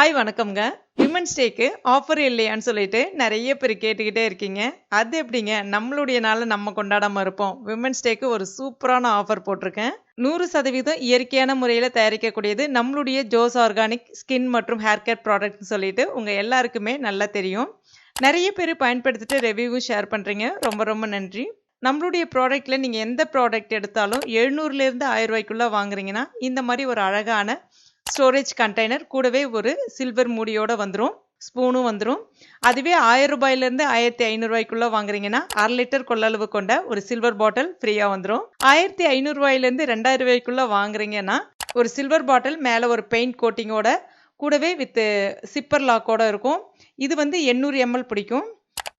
Hi வணக்கம்ங்க. Women's டேக்கு offer இல்லையான்னு சொல்லிட்டு நெறைய பேர் கேட்டுக்கிட்டே இருக்கீங்க. அது எப்படிங்க நம்மளுடைய நாள நம்ம கொண்டாடாம இருப்போம். விமென்ஸ் டேக்கு ஒரு சூப்பரான ஆஃபர் போட்டிருக்கேன். 100% இயற்கையான முறையில தயாரிக்கக்கூடியது நம்மளுடைய ஜோஸ் ஆர்கானிக் ஸ்கின் மற்றும் ஹேர் கேர் ப்ராடக்ட்னு சொல்லிட்டு உங்க எல்லாருக்குமே நல்லா தெரியும். நெறைய பேர் பயன்படுத்திட்டு ரிவ்யூவும் ஷேர் பண்றீங்க. ரொம்ப ரொம்ப நன்றி. நம்மளுடைய ப்ராடக்ட்ல நீங்க எந்த ப்ராடக்ட் எடுத்தாலும் 700லேருந்து 1000 ரூபாய்க்குள்ள வாங்குறீங்கன்னா, இந்த மாரி ஒரு அழகான ஸ்டோரேஜ் கண்டெய்னர் கூடவே ஒரு சில்வர் மூடியோட வந்துரும். ஸ்பூனும் வந்துரும். அதுவே 1000 ரூபாயிலிருந்து 1500 ரூபாய்க்குள்ள வாங்குறீங்கன்னா 1/2 லிட்டர் கொள்ளளவு கொண்ட ஒரு சில்வர் பாட்டில் ஃப்ரீயா வந்துரும். 1500 ரூபாயிலிருந்து 2000 ரூபாய்க்குள்ள வாங்குறீங்கன்னா ஒரு சில்வர் பாட்டில் மேல ஒரு பெயிண்ட் கோட்டிங்கோட கூடவே வித் சிப்பர் லாக்கோட இருக்கும். இது வந்து 800 ml பிடிக்கும்.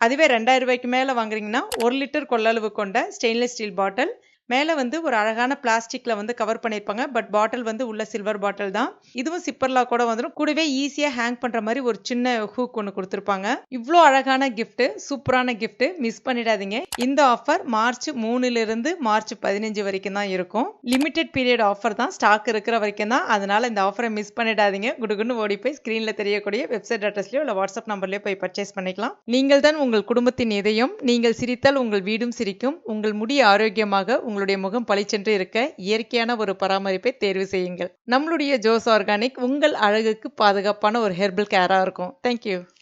அதுவே 2000 ரூபாய்க்கு மேல வாங்குறீங்கன்னா 1 லிட்டர் கொள்ளளவு கொண்ட ஸ்டெயின்லெஸ் ஸ்டீல் பாட்டில் மேல வந்து ஒரு அழகான பிளாஸ்டிக்ல வந்து கவர் பண்ணிருப்பாங்க. பட் பாட்டில் வந்து உள்ள சில்வர் பாட்டில் தான். இதுவும் சிப்பர் லாக்கோட வந்துரும். கூடவே ஈஸியா ஹேங் பண்ற மாதிரி ஒரு சின்ன ஹூக் ஒன்னு கொடுத்திருப்பாங்க. இவ்ளோ அழகான கிஃப்ட், சூப்பரான கிஃப்ட் மிஸ் பண்ணிடாதீங்க. இந்த ஆஃபர் மார்ச் 3ல இருந்து மார்ச் 15 வரைக்கும் தான் இருக்கும். லிமிடெட் பீரியட் ஆஃபர் தான். ஸ்டாக் இருக்கிற வரைக்கும் தான். அதனால இந்த ஆஃபரை மிஸ் பண்ணிடாதீங்க. குடுகுன்னு ஓடி போய் ஸ்கிரீன்ல தெரியக்கூடிய வெப்சைட் அட்ரஸ்லயோ இல்ல வாட்ஸ்அப் நம்பர்லயோ போய் பர்ச்சேஸ் பண்ணிக்கலாம். நீங்கள் தான் உங்கள் குடும்பத்தின் இதயம். நீங்கள் சிரித்தால் உங்கள் வீடும் சிரிக்கும். உங்கள் முடி ஆரோக்கியமாக உங்களுடைய முகம் பளிச்சென்று இருக்க இயற்கையான ஒரு பராமரிப்பை தேர்வு செய்யுங்கள். நம்மளுடைய ஜோஸ் ஆர்கானிக் உங்கள் அழகுக்கு பாதுகாப்பான ஒரு ஹெர்பல் கேரா இருக்கும். தேங்க்யூ.